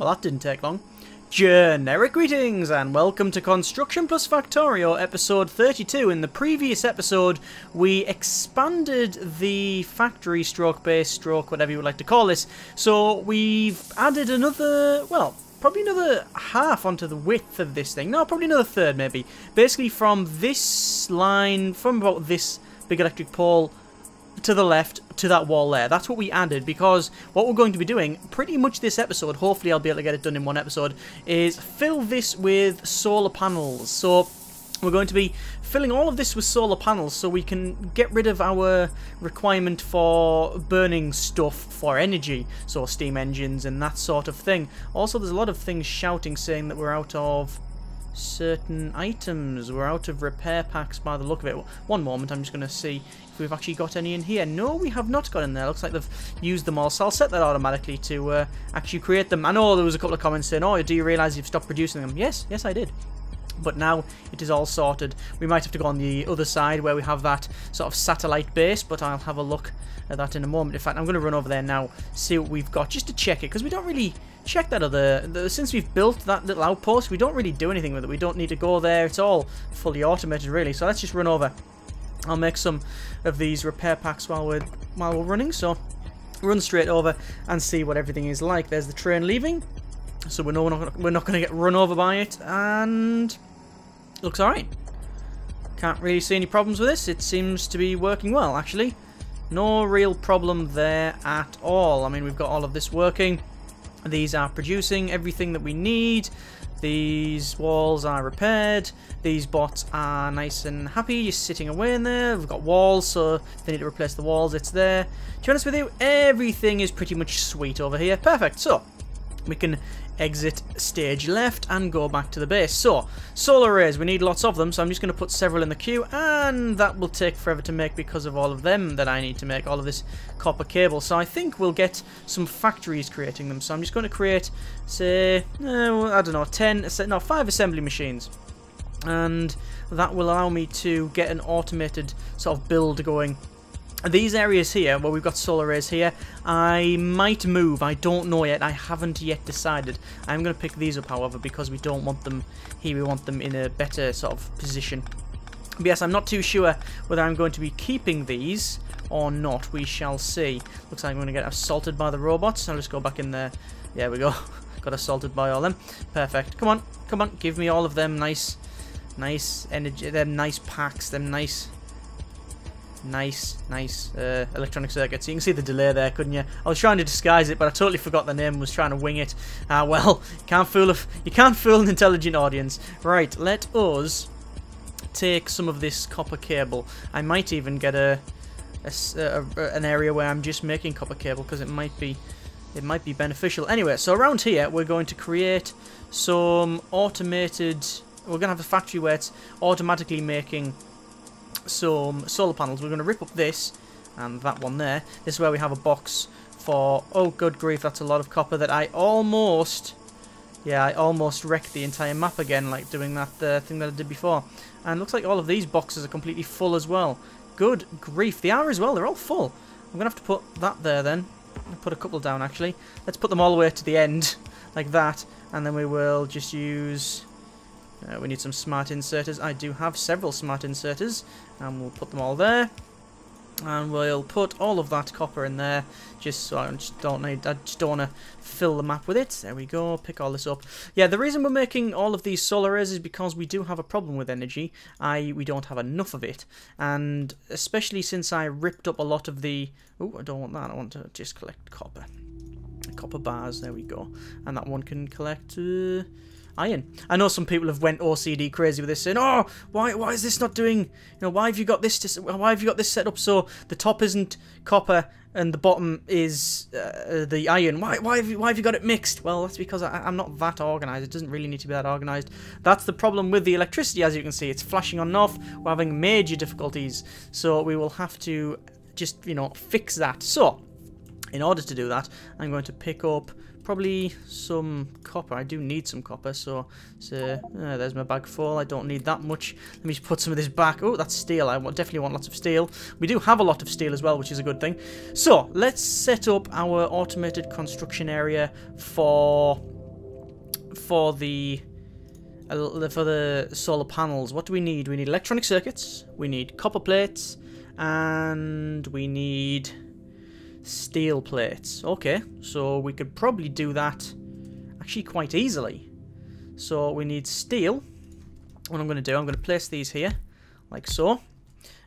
Well, that didn't take long. Generic greetings and welcome to Construction plus Factorio episode 32. In the previous episode, we expanded the factory stroke base stroke, whatever you would like to call this. So we've added another, well, probably another half onto the width of this thing. No, probably another third maybe. Basically from this line, from about this big electric pole to the left to that wall there. That's what we added, because what we're going to be doing pretty much this episode, hopefully I'll be able to get it done in one episode, is fill this with solar panels. So we're going to be filling all of this with solar panels so we can get rid of our requirement for burning stuff for energy, so steam engines and that sort of thing. Also, there's a lot of things shouting saying that we're out of certain items. We're out of repair packs by the look of it. One moment, I'm just going to see if we've actually got any in here. No, we have not got in there. Looks like they've used them all, so I'll set that automatically to actually create them. I know there was a couple of comments saying, oh, do you realise you've stopped producing them? Yes, I did. But now it is all sorted. We might have to go on the other side where we have that sort of satellite base, but I'll have a look at that in a moment. In fact, I'm going to run over there now, see what we've got, just to check it, because we don't really check that other... Since we've built that little outpost, we don't really do anything with it. We don't need to go there. It's all fully automated, really. So let's just run over. I'll make some of these repair packs while we're running. So run straight over and see what everything is like. There's the train leaving, so we're not going to get run over by it, and looks alright. Can't really see any problems with this. It seems to be working well, actually. No real problem there at all. I mean, we've got all of this working. These are producing everything that we need. These walls are repaired. These bots are nice and happy, just sitting away in there. We've got walls, so if they need to replace the walls, it's there. To be honest with you, everything is pretty much sweet over here. Perfect. So we can exit stage left and go back to the base. So, solar arrays, we need lots of them, so I'm just going to put several in the queue, and that will take forever to make because of all of them that I need to make, all of this copper cable. So I think we'll get some factories creating them. So I'm just going to create, say, I don't know, 5 assembly machines. And that will allow me to get an automated sort of build going. These areas here, where we've got solar arrays here, I might move. I don't know yet. I haven't yet decided. I'm going to pick these up, however, because we don't want them here. We want them in a better sort of position. But yes, I'm not too sure whether I'm going to be keeping these or not. We shall see. Looks like I'm going to get assaulted by the robots. I'll just go back in there. There we go. Got assaulted by all them. Perfect. Come on. Come on. Give me all of them nice energy. Them nice packs. Them nice electronic circuits. You can see the delay there, couldn't you? I was trying to disguise it, but I totally forgot the name. Was trying to wing it. Well, you can't fool an intelligent audience. Right, let us take some of this copper cable. I might even get an area where I'm just making copper cable, because it might be beneficial. Anyway, so around here we're going to create some automated. We're going to have a factory where it's automatically making some solar panels. We're going to rip up this and that one there. This is where we have a box for, oh good grief, that's a lot of copper that I almost wrecked the entire map again, like doing that thing that I did before. And looks like all of these boxes are completely full as well. Good grief, they are as well, they're all full. I'm going to have to put that there then. I'll put a couple down actually. Let's put them all the way to the end, like that, and then we will just use... we need some smart inserters. I do have several smart inserters, and we'll put them all there. And we'll put all of that copper in there, just so I just don't want to fill the map with it. There we go. Pick all this up. Yeah, the reason we're making all of these solar arrays is because we do have a problem with energy. We don't have enough of it, and especially since I ripped up a lot of the. Oh, I don't want that. I want to just collect copper. Copper bars. There we go. And that one can collect. Iron. I know some people have went OCD crazy with this, saying, "Oh, why is this not doing? Why have you got this? Why have you got this set up so the top isn't copper and the bottom is the iron? Why have you got it mixed?" Well, that's because I'm not that organised. It doesn't really need to be that organised. That's the problem with the electricity, as you can see. It's flashing on and off. We're having major difficulties, so we will have to just fix that. So, in order to do that, I'm going to pick up probably some copper. I do need some copper, so there's my bag full. I don't need that much. Let me just put some of this back. Oh, that's steel. I definitely want lots of steel. We do have a lot of steel as well, which is a good thing. So, let's set up our automated construction area for for the solar panels, what do we need? We need electronic circuits, we need copper plates, and we need steel plates. Okay, so we could probably do that actually quite easily. So we need steel. What I'm going to do, I'm going to place these here, like so.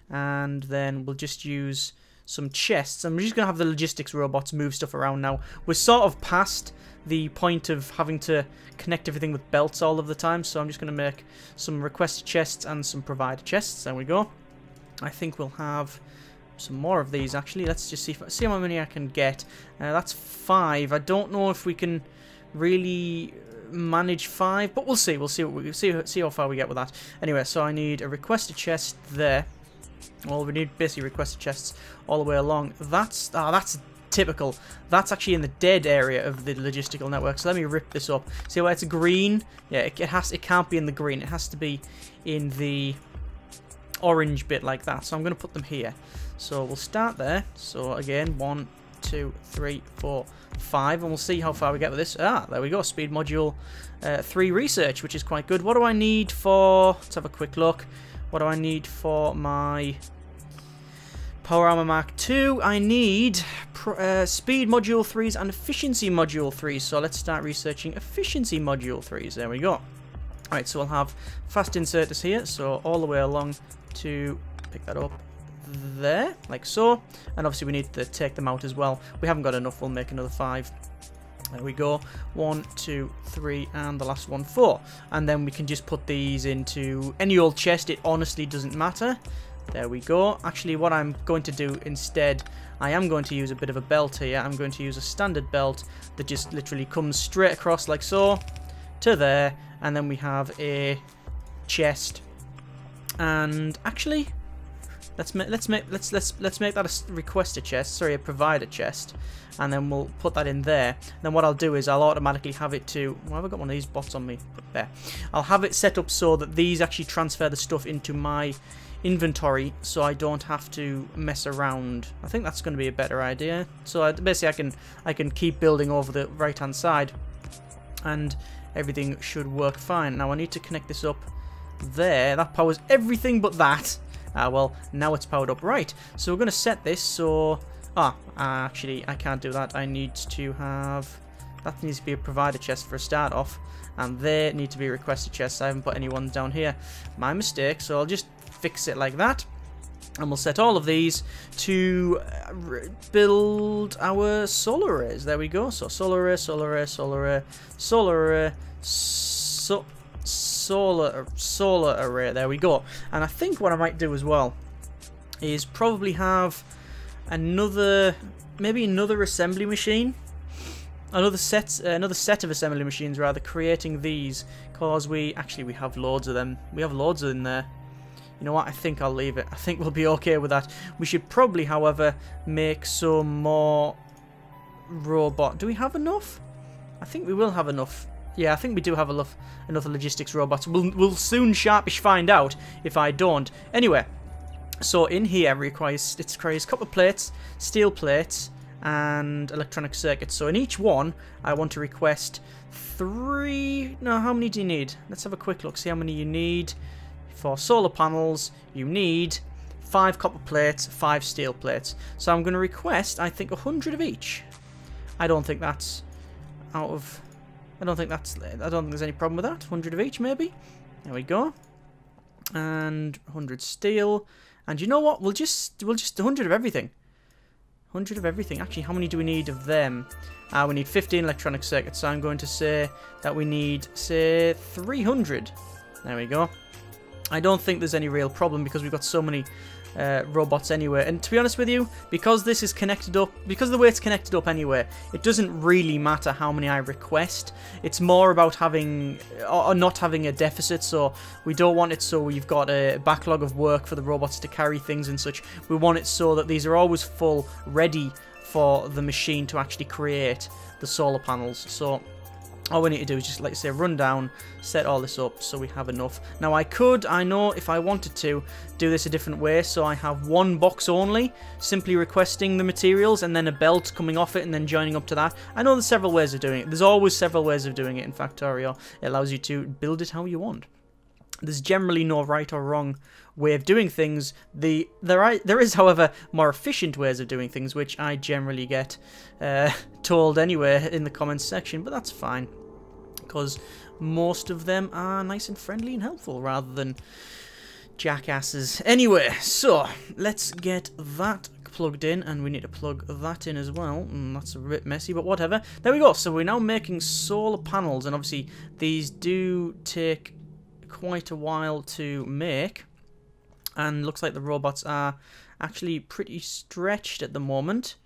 And then we'll just use some chests. I'm just going to have the logistics robots move stuff around now. We're sort of past the point of having to connect everything with belts all of the time. So I'm just going to make some request chests and some provider chests. There we go. I think we'll have some more of these actually. Let's just see how many I can get. That's 5. I don't know if we can really manage 5, but we'll see. We'll see how far we get with that. Anyway, so I need a requested chest there. Well, we need basically requested chests all the way along. That's typical. That's actually in the dead area of the logistical network. So let me rip this up. See where it's green? Yeah, it can't be in the green. It has to be in the orange bit like that. So I'm going to put them here. So we'll start there. So again, 1, 2, 3, 4, 5, and we'll see how far we get with this. Ah, there we go. Speed module 3 research, which is quite good. What do I need for? Let's have a quick look. What do I need for my Power Armor Mark II? I need speed module 3s and efficiency module 3s. So let's start researching efficiency module 3s. There we go. Alright, so we'll have fast inserters here. So all the way along to pick that up there, like so. And obviously we need to take them out as well. We haven't got enough. We'll make another 5. There we go. 1, 2, 3, and the last one 4. And then we can just put these into any old chest. It honestly doesn't matter. There we go. Actually, what I'm going to do instead, I am going to use a bit of a belt here. I'm going to use a standard belt that just literally comes straight across like so to there, and then we have a chest. And actually, let's make that a requester chest. Sorry, a provider chest. And then we'll put that in there. Then what I'll do is I'll automatically have it to... Why have I got one of these bots on me? Put there. I'll have it set up so that these actually transfer the stuff into my inventory, so I don't have to mess around. I think that's going to be a better idea. So basically I can keep building over the right hand side, and everything should work fine. Now I need to connect this up there. That powers everything but that. Well, now it's powered up. Right, so we're going to set this so... actually, I can't do that. I need to have... That needs to be a provider chest for a start off. And there need to be requested chests. I haven't put any ones down here. My mistake, so I'll just fix it like that. And we'll set all of these to build our solar arrays. There we go. So solar array, solar array, solar array, solar array, solar array. There we go. And I think what I might do as well is probably have maybe another assembly machine, another set of assembly machines rather, creating these, because we have loads of them. We have loads in there. You know what? I think I'll leave it. I think we'll be okay with that. We should probably, however, make some more robot. Do we have enough? I think we will have enough. Yeah, I think we do have enough logistics robots. We'll soon sharpish find out if I don't. Anyway, so in here it requires copper plates, steel plates, and electronic circuits. So in each one, I want to request 3... No, how many do you need? Let's have a quick look, see how many you need. For solar panels, you need 5 copper plates, 5 steel plates. So I'm going to request, I think, 100 of each. I don't think that's out of... I don't think there's any problem with that. 100 of each, maybe. There we go. And 100 steel. And you know what? We'll just 100 of everything. 100 of everything. Actually, how many do we need of them? We need 15 electronic circuits. So I'm going to say that we need, say, 300. There we go. I don't think there's any real problem because we've got so many robots anyway. And to be honest with you, because this is connected up, because of the way it's connected up anyway, it doesn't really matter how many I request. It's more about having or not having a deficit. So we don't want it so we've got a backlog of work for the robots to carry things and such. We want it so that these are always full, ready for the machine to actually create the solar panels. So all we need to do is just, like I say, run down, set all this up so we have enough. Now I know if I wanted to, do this a different way, so I have one box only, simply requesting the materials and then a belt coming off it and then joining up to that. I know there's several ways of doing it. There's always several ways of doing it in Factorio. It allows you to build it how you want. There's generally no right or wrong way of doing things. There is, however, more efficient ways of doing things, which I generally get told anyway in the comments section, but that's fine, because most of them are nice and friendly and helpful, rather than jackasses. Anyway, so let's get that plugged in, and we need to plug that in as well. That's a bit messy, but whatever. There we go. So we're now making solar panels, and obviously these do take quite a while to make, and looks like the robots are actually pretty stretched at the moment,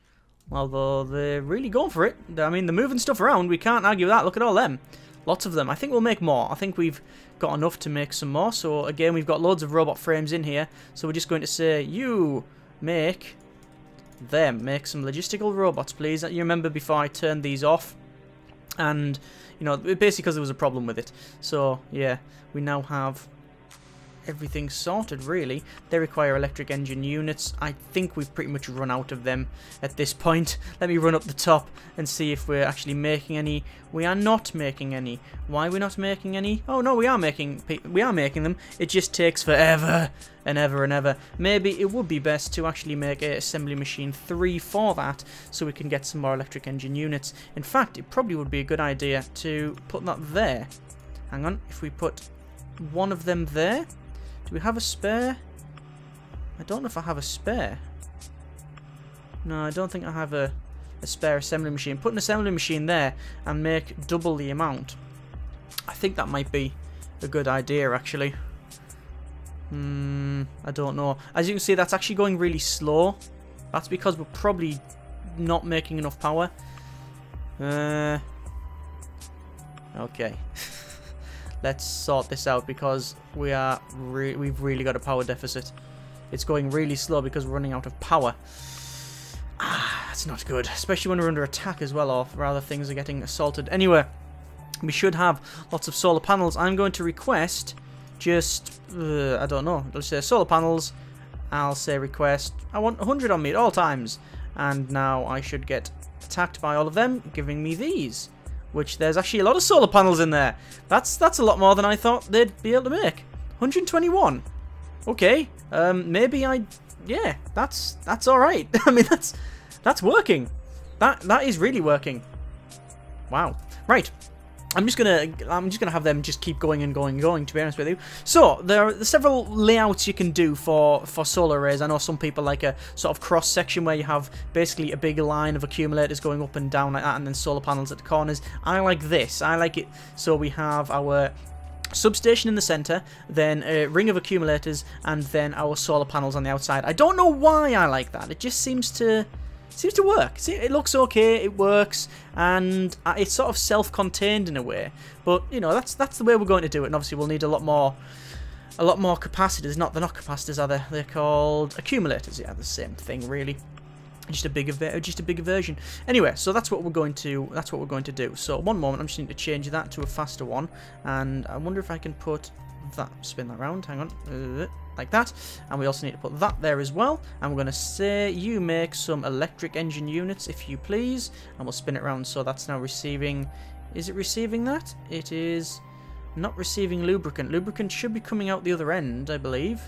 although they're really going for it. I mean, they're moving stuff around, we can't argue with that. Look at all them, lots of them. I think we'll make more. I think we've got enough to make some more. So again, we've got loads of robot frames in here, so we're just going to say, you make them, make some logistical robots please. You remember before I turned these off, and you know, basically because there was a problem with it. So yeah, we now have everything sorted, really. They require electric engine units. I think we've pretty much run out of them at this point. Let me run up the top and see if we're actually making any. We are not making any. Why are we not making any? Oh no, we are making them. It just takes forever and ever and ever. Maybe it would be best to actually make a assembly machine 3 for that, so we can get some more electric engine units. In fact, it probably would be a good idea to put that there. Hang on, if we put one of them there. Do we have a spare? I don't know if I have a spare. No, I don't think I have a spare assembly machine. Put an assembly machine there and make double the amount. I think that might be a good idea, actually. I don't know. As you can see, that's actually going really slow. That's because we're probably not making enough power. Okay. Let's sort this out, because we've really got a power deficit. It's going really slow because we're running out of power. That's not good, especially when we're under attack as well, or rather things are getting assaulted. Anyway, we should have lots of solar panels. I'm going to request just, I don't know, let's say solar panels. I'll say request, I want 100 on me at all times. And now I should get attacked by all of them, giving me these. Which there's actually a lot of solar panels in there. That's a lot more than I thought they'd be able to make. 121. Okay. Maybe yeah, that's all right. I mean, that's working. That is really working. Wow. Right. I'm just gonna have them just keep going and going and going, to be honest with you. So there are several layouts you can do for solar arrays. I know some people like a sort of cross section where you have basically a big line of accumulators going up and down like that, and then solar panels at the corners. I like this. I like it so we have our substation in the center, then a ring of accumulators, and then our solar panels on the outside. I don't know why I like that. It just seems to work. See, it looks okay, it works, and it's sort of self-contained in a way. But you know, that's the way we're going to do it. And obviously, we'll need a lot more capacitors. They're not capacitors, are they? They're called accumulators. Yeah, the same thing, really. Just a bigger version. Anyway, so that's what we're going to do. So one moment, I'm just need to change that to a faster one, and I wonder if I can put that, spin that around. Hang on. Like that, and we also need to put that there as well, and we're going to say you make some electric engine units if you please, and we'll spin it around. So that's now receiving. Is it receiving that? It is not receiving lubricant should be coming out the other end, I believe.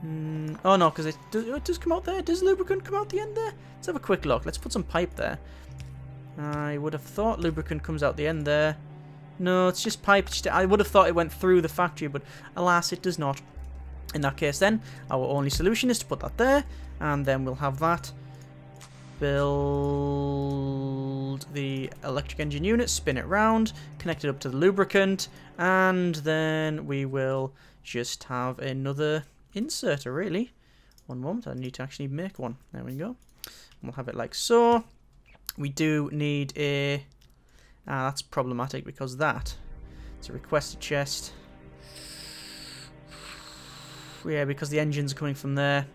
Oh no, because it does come out there. Does lubricant come out the end there? Let's have a quick look. Let's put some pipe there. I would have thought lubricant comes out the end there. No, it's just pipe. I would have thought it went through the factory, but alas, it does not. In that case, then, our only solution is to put that there, and then we'll have that. Build the electric engine unit, spin it round, connect it up to the lubricant, and then we will just have another inserter, really. One moment, I need to actually make one. There we go. We'll have it like so. We do need a... that's problematic because it's a requested chest. Yeah, because the engines are coming from there.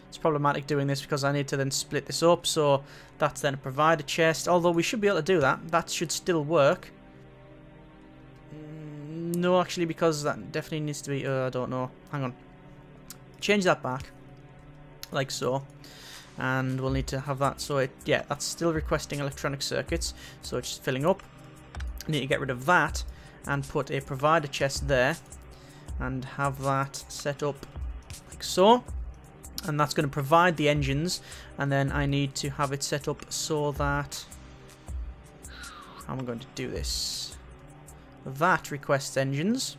It's problematic doing this because I need to then split this up, so that's then a provider chest. Although we should be able to do that. That should still work. No, actually, because that definitely needs to be... I don't know. Hang on. Change that back. Like so. And we'll need to have that. So, yeah, that's still requesting electronic circuits. So, it's just filling up. I need to get rid of that and put a provider chest there. And have that set up like so. And that's going to provide the engines. And then I need to have it set up so that... How am I going to do this? That requests engines.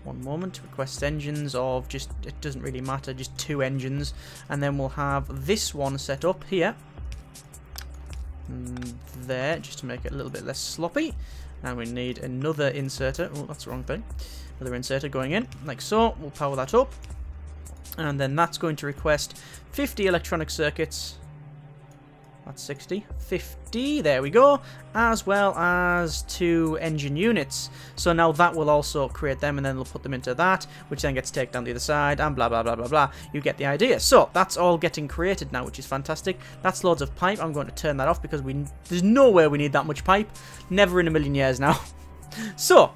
One moment. Requests engines of just... It doesn't really matter. Just 2 engines. And then we'll have this one set up here. And there. Just to make it a little bit less sloppy. And we need another inserter. Oh, that's the wrong thing. Another inserter going in. Like so. We'll power that up. And then that's going to request 50 electronic circuits. That's 60. 50, there we go. As well as 2 engine units. So now that will also create them, and then they'll put them into that, which then gets taken down the other side, and blah, blah, blah, blah, blah. You get the idea. So that's all getting created now, which is fantastic. That's loads of pipe. I'm going to turn that off because there's nowhere we need that much pipe. Never in a million years now. So...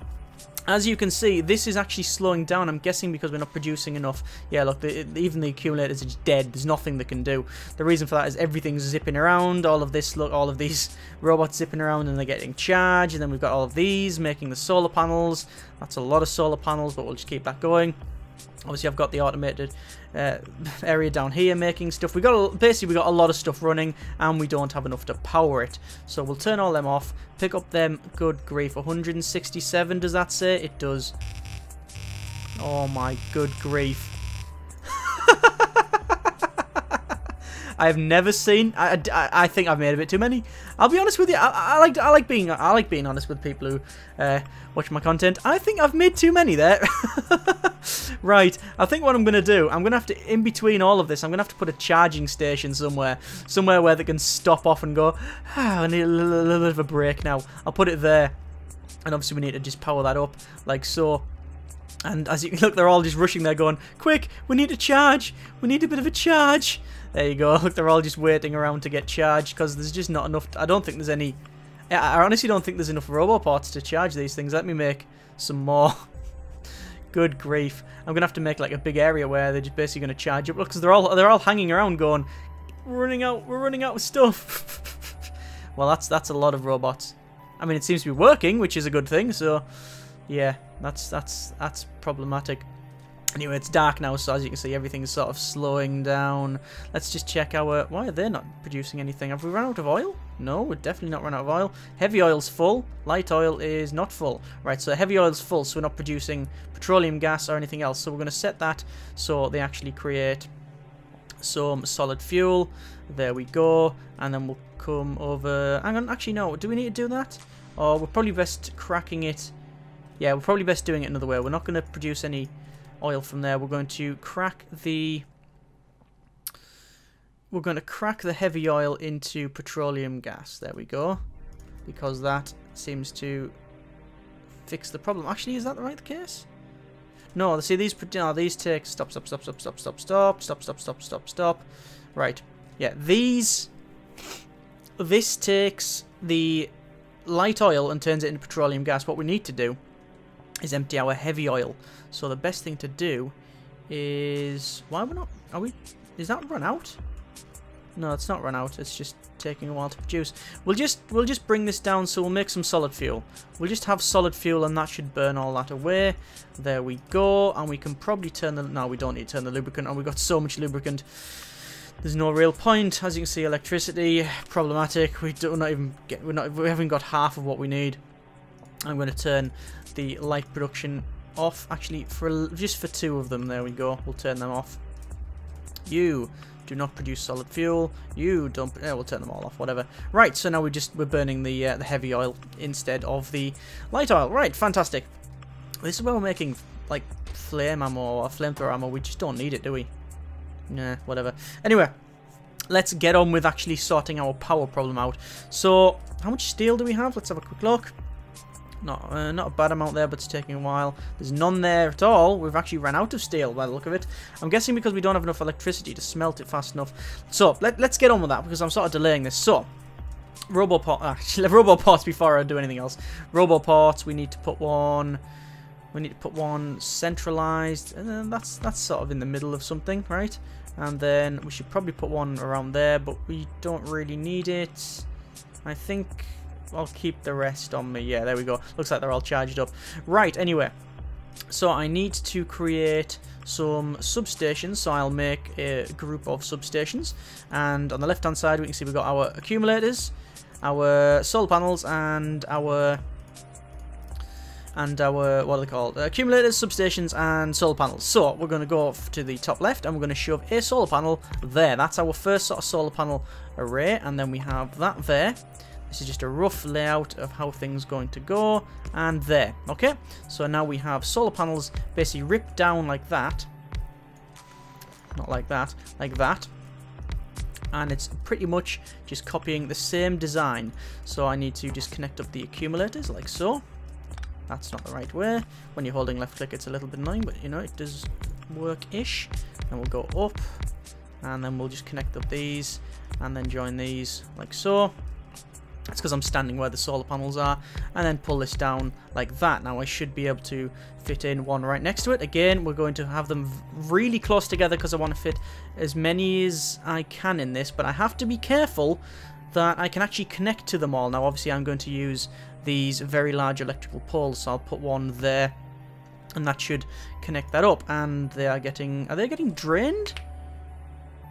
As you can see, this is actually slowing down, I'm guessing because we're not producing enough. Yeah, look, even the accumulators are just dead. There's nothing they can do. The reason for that is everything's zipping around. All of this, look, all of these robots zipping around and they're getting charged. And then we've got all of these making the solar panels. That's a lot of solar panels, but we'll just keep that going. Obviously, I've got the automated area down here making stuff. Basically, we got a lot of stuff running, and we don't have enough to power it. So we'll turn all them off, pick up them. Good grief, 167. Does that say? It does. Oh my good grief. I have never seen. I think I've made a bit too many. I'll be honest with you. I like being honest with people who watch my content. I think I've made too many there. Right. I think what I'm gonna do, I'm gonna have to, in between all of this, I'm gonna have to put a charging station somewhere where they can stop off and go. I need a little bit of a break now. I'll put it there, and obviously we need to just power that up like so. And as you can look, they're all just rushing there going, quick, we need to charge. We need a bit of a charge. There you go. Look, they're all just waiting around to get charged because there's just not enough. I don't think there's any... I honestly don't think there's enough roboparts to charge these things. Let me make some more. Good grief. I'm going to have to make like a big area where they're just basically going to charge up. Look, because they're all hanging around going, we're running out of stuff. Well, that's a lot of robots. I mean, it seems to be working, which is a good thing, so... Yeah, that's problematic. Anyway, it's dark now, so as you can see, everything's sort of slowing down. Let's just check our... Why are they not producing anything? Have we run out of oil? No, we're definitely not run out of oil. Heavy oil's full. Light oil is not full. Right, so heavy oil's full, so we're not producing petroleum gas or anything else. So we're going to set that so they actually create some solid fuel. There we go. And then we'll come over... Hang on, actually, no. Do we need to do that? Or we're probably best cracking it... Yeah, we're probably best doing it another way. We're not going to produce any oil from there. We're going to crack the... We're going to crack the heavy oil into petroleum gas. There we go. Because that seems to fix the problem. Actually, is that the right case? No, see, these take... Stop. Right. Yeah, these... This takes the light oil and turns it into petroleum gas. What we need to do is empty our heavy oil. So the best thing to do is... Why we're not... Are we... Is that run out? No, it's not run out. It's just taking a while to produce. We'll just bring this down, so we'll make some solid fuel. We'll just have solid fuel, and that should burn all that away. There we go. And we can probably turn the... No, we don't need to turn the lubricant on. We've got so much lubricant. There's no real point. As you can see, electricity, problematic. We haven't got half of what we need. I'm going to turn the light production off. Actually, just for 2 of them. There we go. We'll turn them off. You do not produce solid fuel. You don't... we'll turn them all off. Whatever. Right. So now we're burning the heavy oil instead of the light oil. Right. Fantastic. This is where we're making like flame ammo or flamethrower ammo. We just don't need it, do we? Nah. Whatever. Anyway, let's get on with actually sorting our power problem out. So, how much steel do we have? Let's have a quick look. Not a bad amount there, but it's taking a while. There's none there at all. We've actually run out of steel by the look of it. I'm guessing because we don't have enough electricity to smelt it fast enough. So, let's get on with that, because I'm sort of delaying this. So, Roboport. Actually, Roboports before I do anything else. Roboports. We need to put one. We need to put one centralized, and then that's sort of in the middle of something, right? And then we should probably put one around there, but we don't really need it. I think I'll keep the rest on me. Yeah, there we go. Looks like they're all charged up. Right. Anyway, so I need to create some substations, so I'll make a group of substations, and on the left hand side we can see we've got our accumulators, our solar panels, and our what are they called? Accumulators, substations, and solar panels. So we're going to go to the top left and we're going to shove a solar panel there. That's our first sort of solar panel array, and then we have that there. This is just a rough layout of how things going to go, and there. Okay, so now we have solar panels basically ripped down like that. Not like that, like that. And it's pretty much just copying the same design. So I need to just connect up the accumulators like so. That's not the right way. When you're holding left click, it's a little bit annoying, but you know, it does work-ish. And we'll go up, and then we'll just connect up these, and then join these like so. That's because I'm standing where the solar panels are, and then pull this down like that. Now I should be able to fit in one right next to it. Again, we're going to have them really close together because I want to fit as many as I can in this, but I have to be careful that I can actually connect to them all. Now obviously I'm going to use these very large electrical poles, so I'll put one there, and that should connect that up. And they are they getting drained?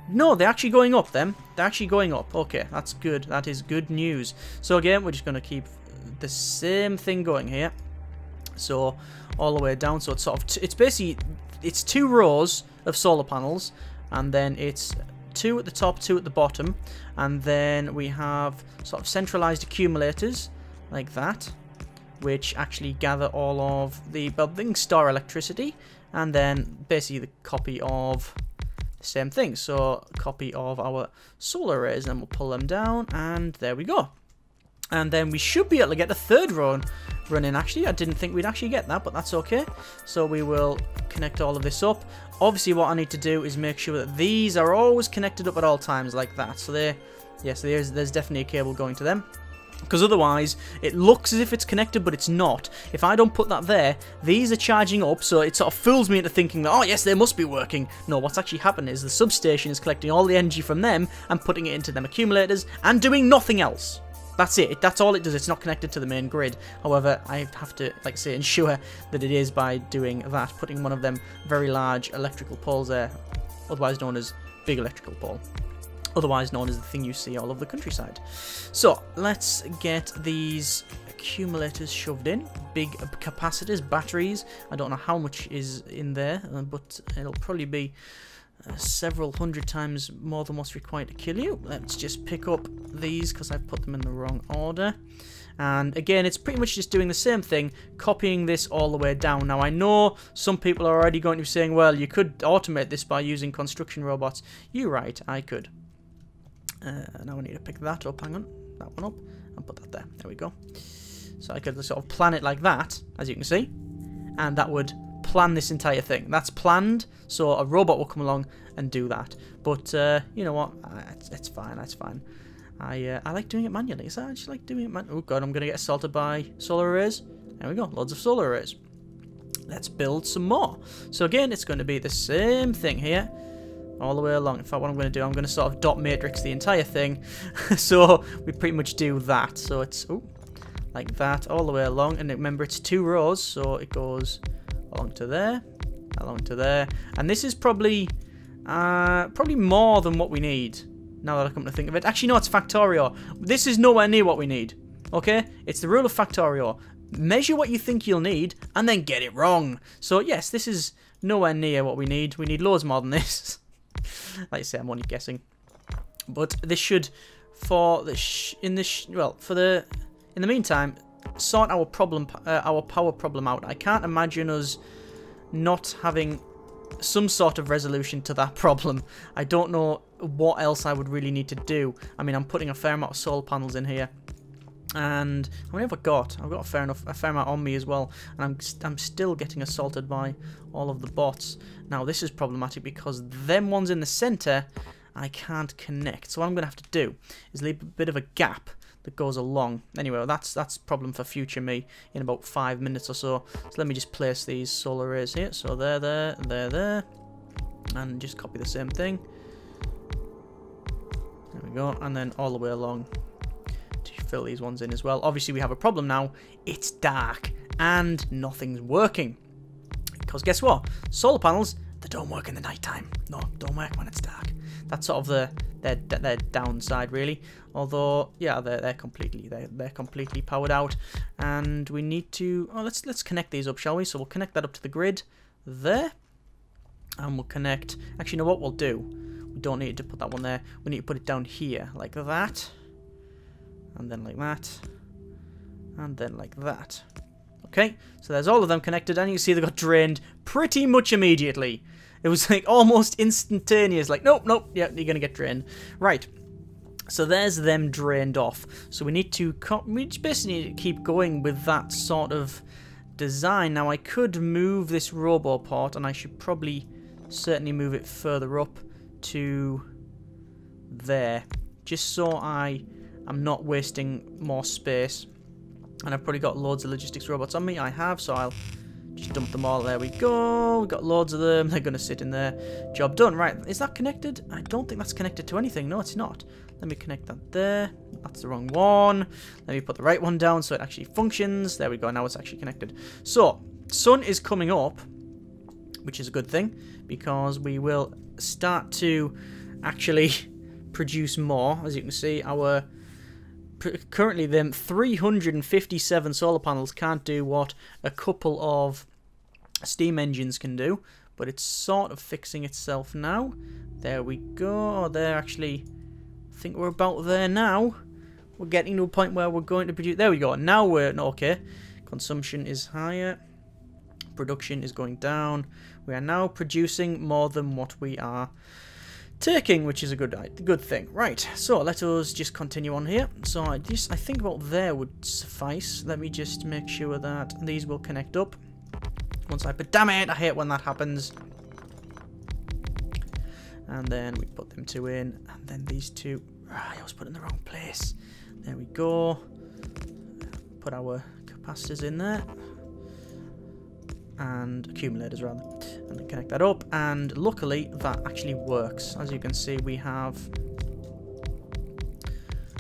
No, they're actually going up then. They're actually going up. Okay, that's good. That is good news. So again, we're just going to keep the same thing going here. So all the way down. So it's sort of it's basically it's 2 rows of solar panels, and then it's 2 at the top, 2 at the bottom, and then we have sort of centralized accumulators like that, which actually gather all of the building star electricity, and then basically the copy of same thing. So copy of our solar arrays, and we'll pull them down, and there we go. And then we should be able to get the 3rd row running. Actually, I didn't think we'd actually get that, but that's okay. So we will connect all of this up. Obviously what I need to do is make sure that these are always connected up at all times like that. So yes, there's definitely a cable going to them, because otherwise it looks as if it's connected, but it's not. If I don't put that there, these are charging up, so it sort of fools me into thinking that, oh yes, they must be working. No, what's actually happened is the substation is collecting all the energy from them and putting it into them accumulators and doing nothing else. That's it. That's all it does. It's not connected to the main grid. However, I have to, like I say, ensure that it is by doing that, putting one of them very large electrical poles there, otherwise known as big electrical pole. Otherwise known as the thing you see all over the countryside. So let's get these accumulators shoved in. Big capacitors, batteries. I don't know how much is in there, but it'll probably be several hundred times more than what's required to kill you. Let's just pick up these because I put them in the wrong order. And again, it's pretty much just doing the same thing, copying this all the way down. Now I know some people are already going to be saying, well, you could automate this by using construction robots. You're right, I could. Now I need to pick that up, hang on, that one up, and put that there. There we go. So I could sort of plan it like that, as you can see, and that would plan this entire thing. That's planned, so a robot will come along and do that. But you know what? It's fine. That's fine. I like doing it manually. So I actually like doing it manually. Oh god, I'm gonna get assaulted by solar arrays. There we go. Loads of solar arrays. Let's build some more. So again, it's going to be the same thing here, all the way along. In fact, what I'm going to do, I'm going to sort of dot matrix the entire thing. So we pretty much do that. So it's like that all the way along. And remember, it's 2 rows, so it goes along to there, and this is probably more than what we need. Now that I come to think of it, actually no, it's Factorio. This is nowhere near what we need. Okay, it's the rule of Factorio. Measure what you think you'll need, and then get it wrong. So yes, this is nowhere near what we need. We need loads more than this. Like I say, I'm only guessing, but this should, in the meantime, sort our power problem out. I can't imagine us not having some sort of resolution to that problem. I don't know what else I would really need to do. I mean, I'm putting a fair amount of solar panels in here, and how many have I got? I've got a fair amount on me as well, and I'm still getting assaulted by all of the bots. Now this is problematic because them ones in the center I can't connect. So what I'm gonna have to do is leave a bit of a gap that goes along. Anyway, that's a problem for future me in about 5 minutes or so. So let me just place these solar arrays here. So there, and just copy the same thing. There we go, and then all the way along to fill these ones in as well. Obviously, we have a problem now. It's dark and nothing's working. Because guess what? Solar panels, they don't work in the night time. No, don't work when it's dark. That's sort of their downside, really. Although, yeah, they're completely powered out, and we need to. Oh, let's connect these up, shall we? So we'll connect that up to the grid there, and we'll connect. Actually, you know what we'll do? We don't need to put that one there. We need to put it down here, like that, and then like that, and then like that. Okay, so there's all of them connected, and you can see they got drained pretty much immediately. It was like almost instantaneous, like, nope, yeah, you're going to get drained. Right, so there's them drained off. So we need to, basically need to keep going with that sort of design. Now, I could move this roboport, and I should probably certainly move it further up to there, just so I am not wasting more space. And I've probably got loads of logistics robots on me. I have, so I'll just dump them all. There we go. We've got loads of them. They're going to sit in there. Job done. Right, is that connected? I don't think that's connected to anything. No, it's not. Let me connect that there. That's the wrong one. Let me put the right one down so it actually functions. There we go. Now it's actually connected. So, sun is coming up, which is a good thing, because we will start to actually produce more. As you can see, our currently them 357 solar panels can't do what a couple of steam engines can do, but it's sort of fixing itself now. There we go. There, actually, I think we're about there now. We're getting to a point where we're going to produce. There we go. Now we're okay. Consumption is higher. Production is going down. We are now producing more than what we are taking, which is a good thing. Right, so let us just continue on here. So I think about there would suffice. Let me just make sure that these will connect up once but damn it, I hate when that happens. And then we put them two in, and then these two. I was put in the wrong place. There we go. Put our capacitors in there. And accumulators rather, and then connect that up, and luckily that actually works. As you can see, we have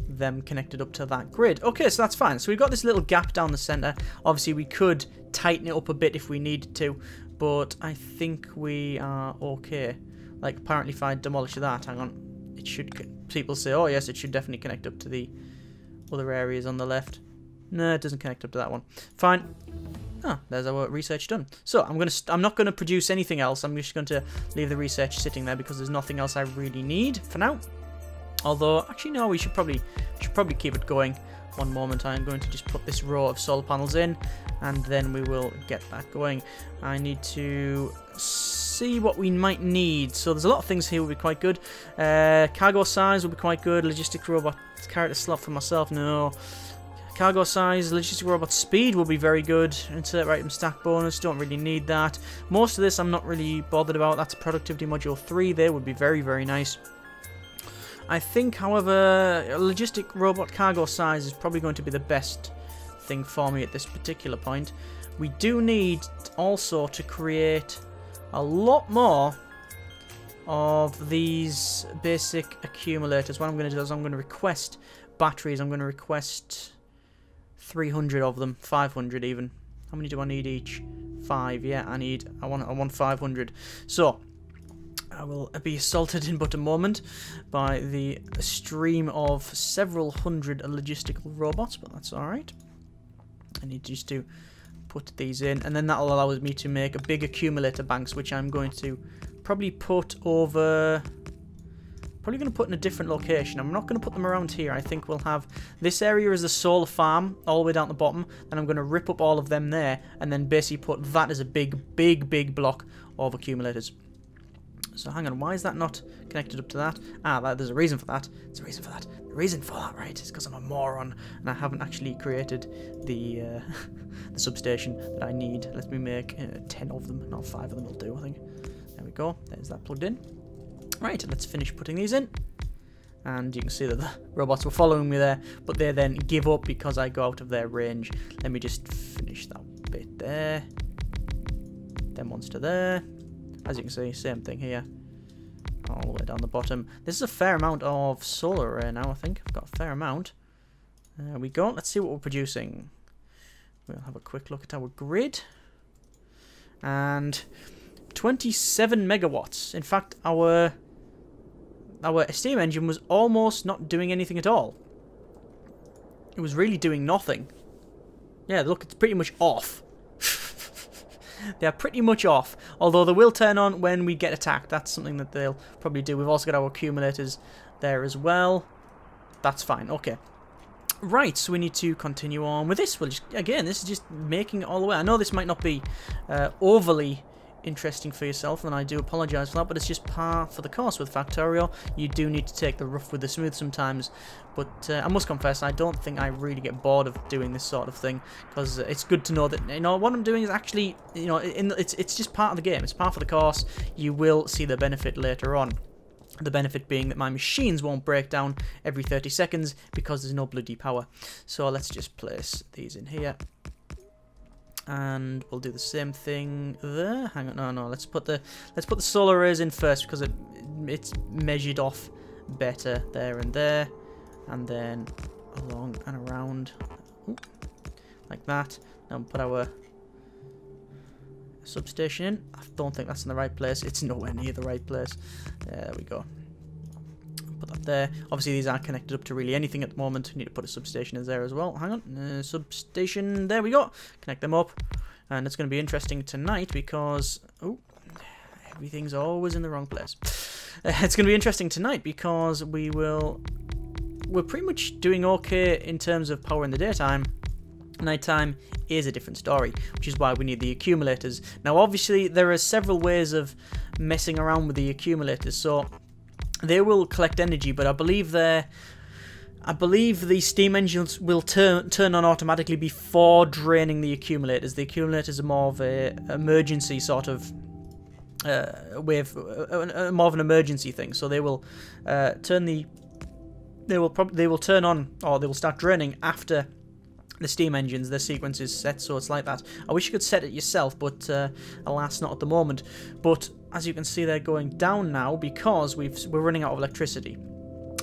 them connected up to that grid. Okay, so that's fine. So we've got this little gap down the center. Obviously we could tighten it up a bit if we needed to, but I think we are okay. Like, apparently if I demolish that, hang on, it should, people say, oh yes, it should definitely connect up to the other areas on the left. No, it doesn't connect up to that one. Fine. Ah, there's our research done. So I'm not gonna produce anything else. I'm just going to leave the research sitting there because there's nothing else I really need for now. Although, actually, no, we should probably keep it going. One moment, I'm going to just put this row of solar panels in, and then we will get that going. I need to see what we might need. So there's a lot of things here will be quite good. Cargo size will be quite good. Logistic robot character slot for myself. No. Cargo size, logistic robot speed will be very good. Insert item stack bonus, don't really need that. Most of this I'm not really bothered about. That's productivity module 3 there, would be very, very nice. I think, however, logistic robot cargo size is probably going to be the best thing for me at this particular point. We do need also to create a lot more of these basic accumulators. What I'm going to do is I'm going to request batteries. I'm going to request 300 of them, 500 even. How many do I need each? 5. Yeah, I want 500. So I will be assaulted in but a moment by the stream of several hundred logistical robots, but that's all right. I need just to put these in, and then that'll allow me to make a big accumulator banks, which I'm going to probably put over. Probably going to put in a different location. I'm not going to put them around here. I think we'll have this area as a solar farm all the way down the bottom. Then I'm going to rip up all of them there, and then basically put that as a big block of accumulators. So hang on, why is that not connected up to that? Ah, there's a reason for that. There's a reason for that. The reason for that, right, is because I'm a moron and I haven't actually created the the substation that I need. Let me make 10 of them, not 5 of them will do, I think. There we go. There's that plugged in. Right, let's finish putting these in. And you can see that the robots were following me there, but they then give up because I go out of their range. Let me just finish that bit there. Then one's to there. As you can see, same thing here. All the way down the bottom. This is a fair amount of solar array now, I think. I've got a fair amount. There we go. Let's see what we're producing. We'll have a quick look at our grid. And 27 megawatts. In fact, our steam engine was almost not doing anything at all. It was really doing nothing. Yeah, look, it's pretty much off. They're pretty much off. Although they will turn on when we get attacked. That's something that they'll probably do. We've also got our accumulators there as well. That's fine. Okay. Right, so we need to continue on with this. We'll just, again, this is just making it all the way. I know this might not be overly interesting for yourself, and I do apologise for that, but it's just par for the course with Factorio. You do need to take the rough with the smooth sometimes, but I must confess, I don't think I really get bored of doing this sort of thing, because it's good to know that, you know, what I'm doing is actually, you know, it's just part of the game. It's par for the course. You will see the benefit later on. The benefit being that my machines won't break down every 30 seconds because there's no bloody power. So let's just place these in here. And we'll do the same thing there. Hang on, no, let's put the solar arrays in first because it's measured off better there, and then along and around, like that. Now we'll put our substation in. I don't think that's in the right place. It's nowhere near the right place. There we go. Put that there. Obviously these aren't connected up to really anything at the moment. We need to put a substation in there as well. Hang on. Substation. There we go. Connect them up. And it's going to be interesting tonight because... oh, everything's always in the wrong place. It's going to be interesting tonight because we're pretty much doing okay in terms of power in the daytime. Nighttime is a different story, which is why we need the accumulators. Now obviously there are several ways of messing around with the accumulators, so they will collect energy, but I believe the steam engines will turn on automatically before draining the accumulators. The accumulators are more of a emergency sort of more of an emergency thing, so they will turn on, or they will start draining after the steam engines, their sequence is set, so it's like that. I wish you could set it yourself, but alas, not at the moment. But as you can see, they're going down now because we're running out of electricity.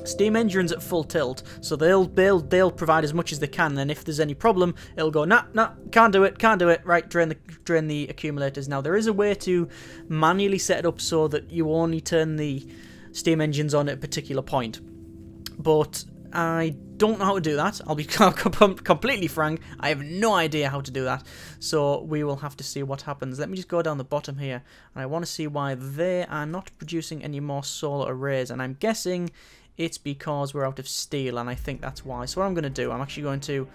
Steam engines at full tilt, so they'll provide as much as they can. And if there's any problem, it'll go nah, can't do it. Right, drain the accumulators. Now there is a way to manually set it up so that you only turn the steam engines on at a particular point, but I don't know how to do that. I'll be completely frank. I have no idea how to do that. So we will have to see what happens. Let me just go down the bottom here. And I want to see why they are not producing any more solar arrays. And I'm guessing it's because we're out of steel. And I think that's why. So what I'm going to do, I'm actually going to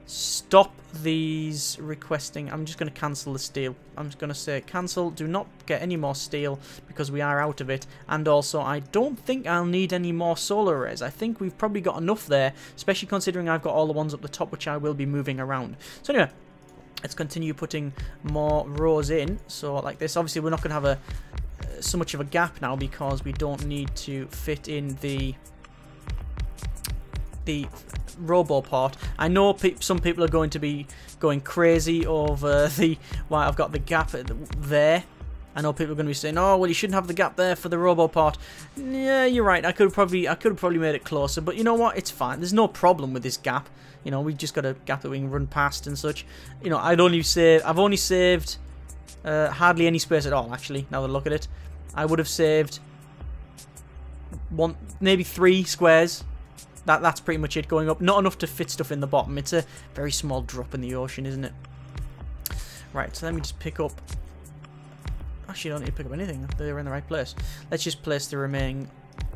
stop these requesting. I'm just going to cancel the steel. I'm just going to say cancel. Do not get any more steel because we are out of it. And also, I don't think I'll need any more solar arrays. I think we've probably got enough there, especially considering I've got all the ones up the top, which I will be moving around. So anyway, let's continue putting more rows in. So like this, obviously we're not going to have so much of a gap now because we don't need to fit in the robo part. I know some people are going to be going crazy over why I've got the gap there. I know people are going to be saying, "Oh, well, you shouldn't have the gap there for the robo part." Yeah, you're right. I could have probably made it closer, but you know what? It's fine. There's no problem with this gap. You know, we've just got a gap that we can run past and such. You know, I've only saved hardly any space at all. Actually, now that I look at it, I would have saved maybe 3 squares. That's pretty much it going up. Not enough to fit stuff in the bottom. It's a very small drop in the ocean, isn't it? Right, so let me just pick up... actually, I don't need to pick up anything. They're in the right place. Let's just place the remaining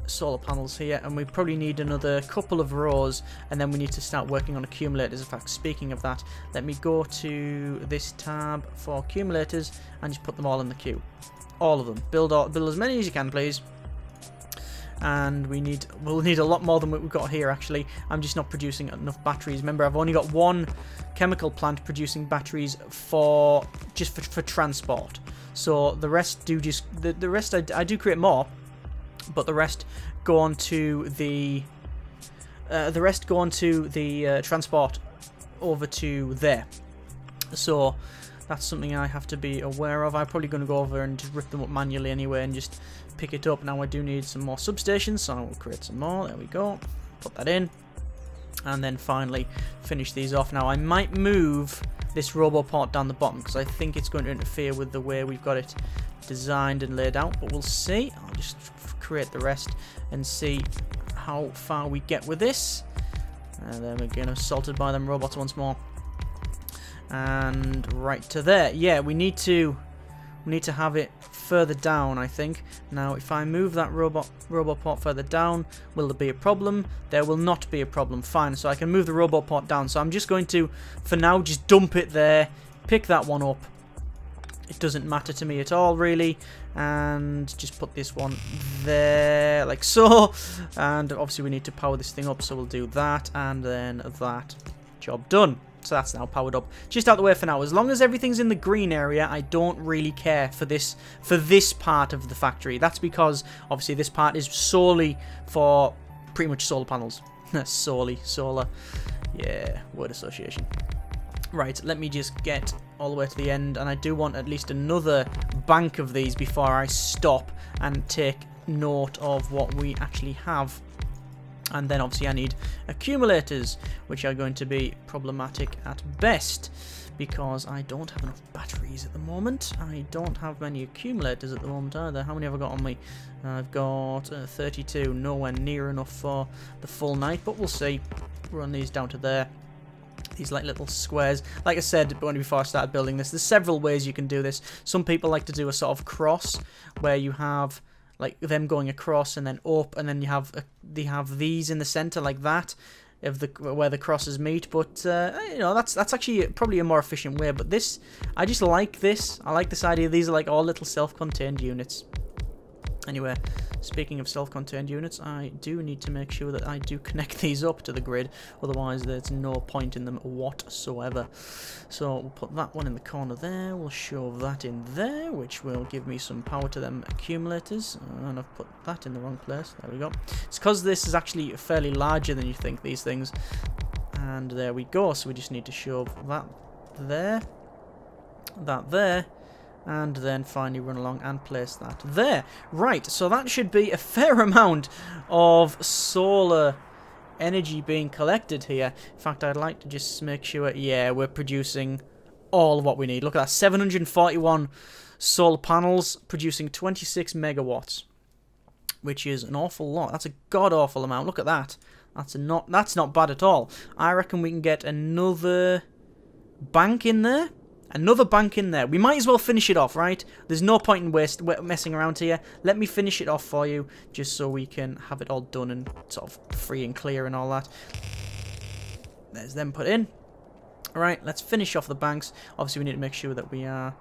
solar panels here. And we probably need another couple of rows. And then we need to start working on accumulators. In fact, speaking of that, let me go to this tab for accumulators and just put them all in the queue. All of them. Build as many as you can, please. And we'll need a lot more than what we've got here, actually. I'm just not producing enough batteries. Remember, I've only got one chemical plant producing batteries for transport. So the rest do just the rest I do create more, but the rest go on to the transport over to there. So that's something I have to be aware of. I'm probably going to go over and just rip them up manually anyway and just pick it up. Now I do need some more substations, so I will create some more. There we go. Put that in. And then finally finish these off. Now I might move this roboport down the bottom because I think it's going to interfere with the way we've got it designed and laid out, but we'll see. I'll just create the rest and see how far we get with this. And then we're getting assaulted by them robots once more. And right to there. Yeah, we need to have it further down, I think. Now, if I move that roboport further down, will there be a problem? There will not be a problem. Fine, so I can move the roboport down. So I'm just going to, for now, just dump it there, pick that one up. It doesn't matter to me at all, really. And just put this one there, like so. And obviously we need to power this thing up, so we'll do that, and then that. Job done. So that's now powered up. Just out the way for now. As long as everything's in the green area, I don't really care for this part of the factory. That's because obviously this part is solely for pretty much solar panels. Solely solar. Yeah, word association. Right, let me just get all the way to the end, and I do want at least another bank of these before I stop and take note of what we actually have. And then obviously I need accumulators, which are going to be problematic at best because I don't have enough batteries at the moment. I don't have many accumulators at the moment either. How many have I got on me? I've got 32, nowhere near enough for the full night, but we'll see. Run these down to there. These like little squares. Like I said before I started building this, there's several ways you can do this. Some people like to do a sort of cross where you have like them going across and then up, and then you have these in the center like that, of where the crosses meet. But you know, that's actually probably a more efficient way. But this, I just like this. I like this idea. These are like all little self-contained units. Anyway, speaking of self-contained units, I do need to make sure that I do connect these up to the grid, otherwise there's no point in them whatsoever. So we'll put that one in the corner there, we'll shove that in there, which will give me some power to them accumulators, and I've put that in the wrong place. There we go. It's because this is actually fairly larger than you think, these things. And there we go, so we just need to shove that there, and then finally run along and place that there. Right, so that should be a fair amount of solar energy being collected here. In fact, I'd like to just make sure, yeah, we're producing all of what we need. Look at that, 741 solar panels producing 26 megawatts, which is an awful lot. That's a god-awful amount. Look at that. That's not bad at all. I reckon we can get another bank in there. Another bank in there. We might as well finish it off, right? There's no point in messing around here. Let me finish it off for you, just so we can have it all done and sort of free and clear and all that. There's them put in. Alright, let's finish off the banks. Obviously, we need to make sure that we are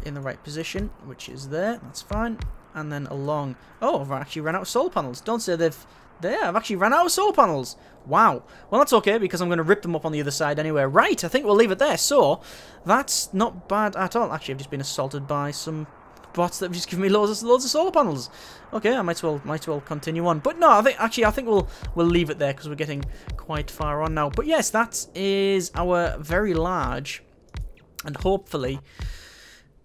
in the right position, which is there. That's fine. And then along... Oh, I've actually run out of solar panels. Don't say they've... There, I've actually ran out of solar panels. Wow. Well, that's okay, because I'm going to rip them up on the other side anyway. Right, I think we'll leave it there. So, that's not bad at all. Actually, I've just been assaulted by some bots that have just given me loads of solar panels. Okay, I might as well continue on. But no, I think we'll leave it there, because we're getting quite far on now. But yes, that is our very large and hopefully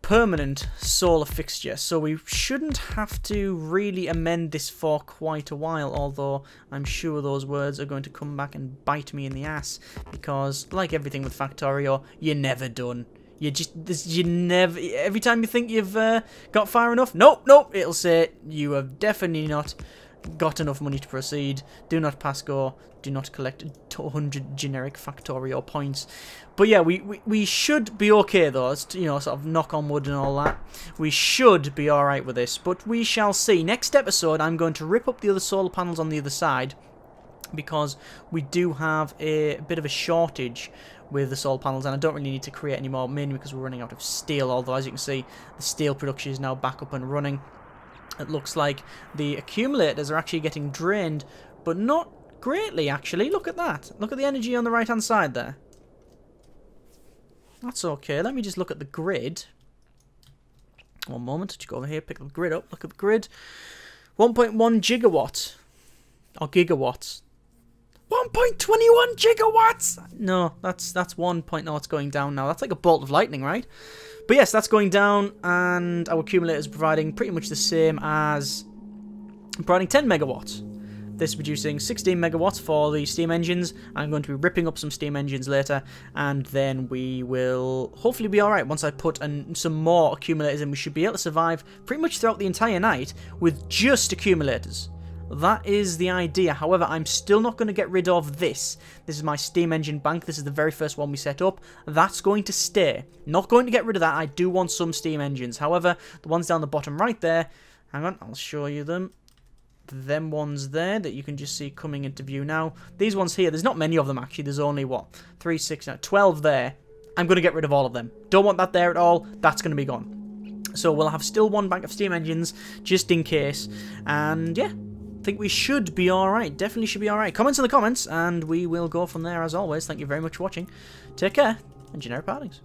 permanent solar fixture, so we shouldn't have to really amend this for quite a while, although I'm sure those words are going to come back and bite me in the ass, because like everything with Factorio, you're never done. You never, every time you think you've got far enough, nope, it'll say you have definitely not got enough money to proceed, do not pass go, do not collect 200 generic Factorio points. But yeah, we should be okay though, you know, sort of knock on wood and all that. We should be alright with this, but we shall see. Next episode, I'm going to rip up the other solar panels on the other side, because we do have a bit of a shortage with the solar panels, and I don't really need to create any more, mainly because we're running out of steel, although as you can see, the steel production is now back up and running. It looks like the accumulators are actually getting drained, but not greatly, actually. Look at that. Look at the energy on the right-hand side there. That's okay. Let me just look at the grid. One moment. Just go over here, pick the grid up. Look at the grid. 1.1 gigawatt. Or gigawatts. 1.21 gigawatts! No, that's 1 point. No, it's going down now. That's like a bolt of lightning, right? But yes, that's going down, and our accumulator is providing pretty much the same as providing 10 megawatts. This is producing 16 megawatts for the steam engines. I'm going to be ripping up some steam engines later, and then we will hopefully be alright. Once I put some more accumulators in, we should be able to survive pretty much throughout the entire night with just accumulators. That is the idea. However, I'm still not going to get rid of this. This is my steam engine bank. This is the very first one we set up. That's going to stay. Not going to get rid of that. I do want some steam engines. However, the ones down the bottom right there, hang on, I'll show you them. Them ones there that you can just see coming into view now. These ones here, there's not many of them actually. There's only, what, 3, 6, 12 there. I'm going to get rid of all of them. Don't want that there at all. That's going to be gone. So we'll have still one bank of steam engines just in case. And yeah, I think we should be alright. Definitely should be alright. Comments in the comments, and we will go from there as always. Thank you very much for watching. Take care, and generic partings.